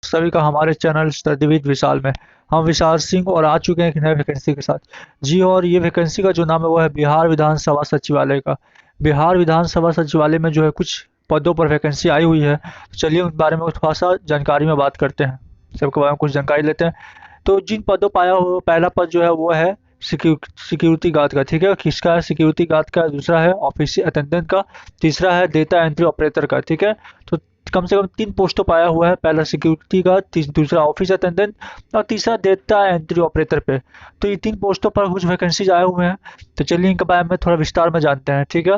सभी का हमारे चैनल स्टडी विद विशाल में। हम विशाल सिंह और आ चुके हैं एक नए वैकेंसी के साथ। जी, और ये वैकेंसी का जो नाम है वो है बिहार विधानसभा सचिवालय का। बिहार विधानसभा सचिवालय में जो है कुछ पदों पर वैकेंसी आई हुई है, तो चलिए उन बारे में थोड़ा सा जानकारी में बात करते हैं, सबके बारे में कुछ जानकारी लेते हैं। तो जिन पदों पर आया हुआ पहला पद जो है वो है सिक्योरिटी गार्ड का। ठीक है, किसका है? सिक्योरिटी गार्ड का। दूसरा है ऑफिस अटेंडेंट का। तीसरा है डेटा एंट्री ऑपरेटर का। ठीक है, तो कम से कम 3 पोस्टों पर आया हुआ है। पहला सिक्योरिटी गार्ड, दूसरा ऑफिस अटेंडेंट और तीसरा डेटा एंट्री ऑपरेटर पे। तो ये 3 पोस्टों पर कुछ वैकेंसीज आए हुए हैं, तो चलिए इनके बारे में थोड़ा विस्तार में जानते हैं। ठीक है,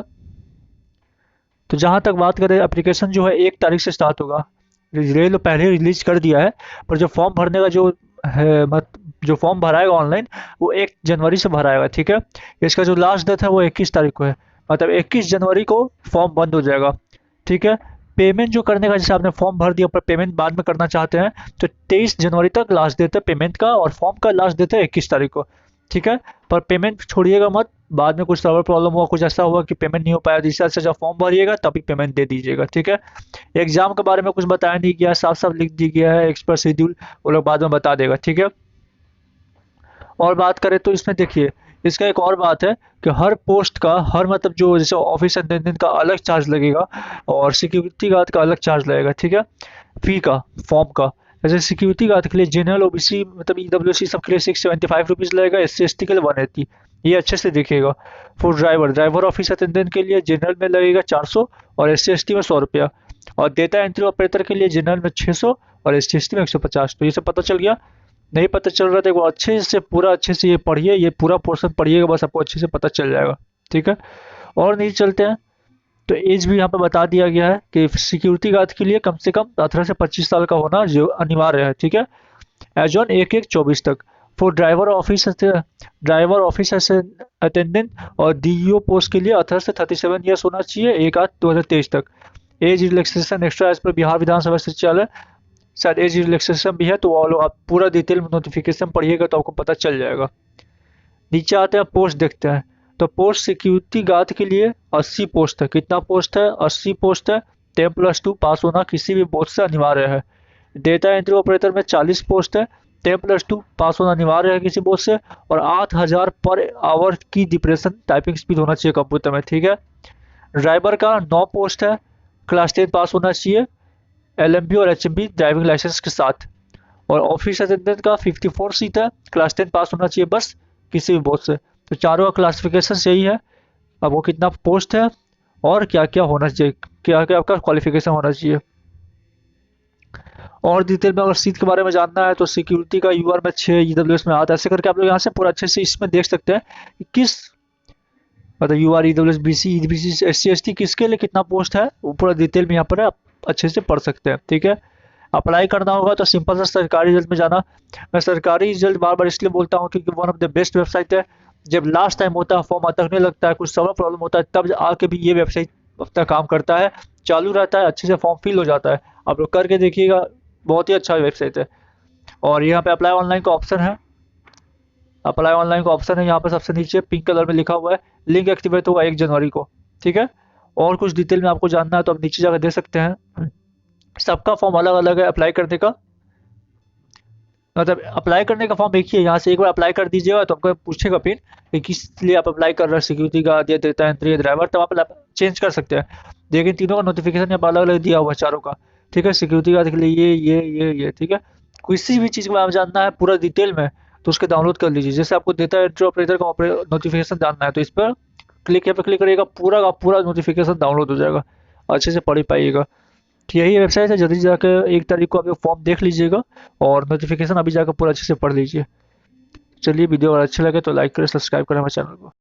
तो जहाँ तक बात करें, एप्लीकेशन जो है 1 तारीख से स्टार्ट होगा। रेल पहले रिलीज कर दिया है, पर जो फॉर्म भरने का जो है जो फॉर्म भराएगा ऑनलाइन, वो 1 जनवरी से भराएगा। ठीक है, इसका जो लास्ट डेट है वो 21 तारीख को है, मतलब 21 जनवरी को फॉर्म बंद हो जाएगा। ठीक है, पेमेंट जो करने का, जैसे आपने फॉर्म भर दिया पर पेमेंट बाद में करना चाहते हैं, तो 23 जनवरी तक लास्ट डेट है पेमेंट का, और फॉर्म का लास्ट डेट है 21 तारीख को। ठीक है, पर पेमेंट छोड़िएगा मत, बाद में कुछ सर्वर प्रॉब्लम हुआ, कुछ ऐसा हुआ कि पेमेंट नहीं हो पाया, तो इस से जब फॉर्म भरिएगा तभी पेमेंट दे दीजिएगा। ठीक है, एग्जाम के बारे में कुछ बताया नहीं गया, साफ साफ लिख दिया गया है एक्सपर्ट शेड्यूल, वो लोग बाद में बता देगा। ठीक है, और बात करें तो इसमें देखिए, इसका एक और बात है कि हर पोस्ट का, हर मतलब जो जैसे ऑफिस अटेंडेंट का अलग चार्ज लगेगा और सिक्योरिटी गार्ड का अलग चार्ज लगेगा। ठीक है, फी का, फॉर्म का। जैसे सिक्योरिटी गार्ड के लिए जनरल ओबीसी मतलब ईडब्ल्यूसी सब के लिए 675 रुपीज़ लगेगा, एससी एसटी के लिए 180। ये अच्छे से देखिएगा। फॉर ड्राइवर ऑफिस अटेंडेंट के लिए जनरल में लगेगा 400 और एससी एसटी में 100 रुपया। और डेटा एंट्री ऑपरेटर के लिए जनरल में 600 और एससी एसटी में 150। तो ये सब पता चल गया। नहीं पता चल रहा था, वो अच्छे से ये पढ़िए, ये पूरा पोर्शन पढ़िएगा, बस आपको अच्छे से पता चल जाएगा। ठीक है, और नीचे चलते हैं। तो एज भी यहाँ पे बता दिया गया है कि सिक्योरिटी गार्ड के लिए कम से कम 18 से 25 साल का होना जो अनिवार्य है। ठीक है, एज ऑन 1/1/24 तक। फॉर ड्राइवर ऑफिस अटेंडेंट और डीईओ पोस्ट के लिए 18 से 37 ईयर्स होना चाहिए, 1/8/2023 तक। Age relaxation extra as per Bihar विधानसभा सचिवालय, शायद एज रिलैक्सेशन भी है, तो वो लोग आप पूरा डिटेल में नोटिफिकेशन पढ़िएगा तो आपको पता चल जाएगा। नीचे आते हैं, पोस्ट देखते हैं। तो पोस्ट सिक्योरिटी गार्ड के लिए 80 पोस्ट है। कितना पोस्ट है? 80 पोस्ट है। 10+2 पास होना किसी भी बोर्ड से अनिवार्य है। डेटा एंट्री ऑपरेटर में 40 पोस्ट है। 10+2 पास होना अनिवार्य है किसी बोर्ड से, और 8000 पर आवर की डिप्रेशन टाइपिंग स्पीड होना चाहिए कंप्यूटर में। ठीक है, ड्राइवर का 9 पोस्ट है। क्लास 10 पास होना चाहिए, एलएमबी और एचएमबी ड्राइविंग लाइसेंस के साथ। और ऑफिस अटेंडेंट का 54 सीट है। क्लास 10 पास होना चाहिए बस, किसी भी बोर्ड से। तो चारों का क्लासिफिकेशन यही है। अब वो कितना पोस्ट है और क्या क्या होना चाहिए, क्या क्या आपका क्वालिफिकेशन होना चाहिए। और डिटेल में अगर सीट के बारे में जानना है तो सिक्योरिटी का यूआर में 6, ईडब्ल्यूएस में 8, ऐसे करके आप लोग यहाँ से पूरा अच्छे से इसमें देख सकते हैं कि किस मतलब UR, EWS, BC, EBC, SC ST किसके लिए कितना पोस्ट है, वो पूरा डिटेल में यहाँ पर आप अच्छे से पढ़ सकते हैं। ठीक है, अप्लाई करना होगा तो सिंपल सा सरकारी रिजल्ट में जाना। मैं सरकारी रिजल्ट बार बार इसलिए बोलता हूँ क्योंकि one of the best website है। जब लास्ट टाइम होता है, फॉर्म अटकने लगता है, कुछ सर्वर प्रॉब्लम होता है, तब आके भी ये वेबसाइट अपना काम करता है, चालू रहता है, अच्छे से फॉर्म फिल हो जाता है। आप लोग करके देखिएगा, बहुत ही अच्छा वेबसाइट है। और यहाँ पे अप्लाई ऑनलाइन का ऑप्शन है। अप्लाई ऑनलाइन का ऑप्शन है यहाँ पे सबसे नीचे पिंक कलर में लिखा हुआ है। लिंक एक्टिवेट होगा 1 जनवरी को। ठीक है, और कुछ डिटेल में आपको जानना है तो आप नीचे जाकर दे सकते हैं। सबका फॉर्म अलग अलग है अप्लाई करने का, मतलब अप्लाई करने का फॉर्म एक ही है। यहाँ से एक बार अप्लाई कर दीजिएगा तो आपको पूछेगा फिर कि किस लिए आप अप्लाई कर रहे हैं, सिक्योरिटी गार्ड या डेटा एंट्री, ड्राइवर, तब आप चेंज कर सकते हैं। लेकिन तीनों का नोटिफिकेशन यहाँ पर अलग अलग दिया हुआ है चारों का। ठीक है, सिक्योरिटी गार्ड के लिए ये। ठीक है, किसी भी चीज़ के बारे में जानना है पूरा डिटेल में तो उसके डाउनलोड कर लीजिए। जैसे आपको डेटा एंट्री ऑपरेटर का नोटिफिकेशन जानना है तो इस पर यहाँ पर क्लिक करिएगा, पूरा का पूरा नोटिफिकेशन डाउनलोड हो जाएगा, अच्छे से पढ़ ही पाइएगा। तो यही वेबसाइट है, जल्दी जाकर 1 तारीख को आप फॉर्म देख लीजिएगा और नोटिफिकेशन अभी जाकर पूरा अच्छे से पढ़ लीजिए। चलिए, वीडियो अगर अच्छे लगे तो लाइक करें, सब्सक्राइब करें हमारे चैनल को।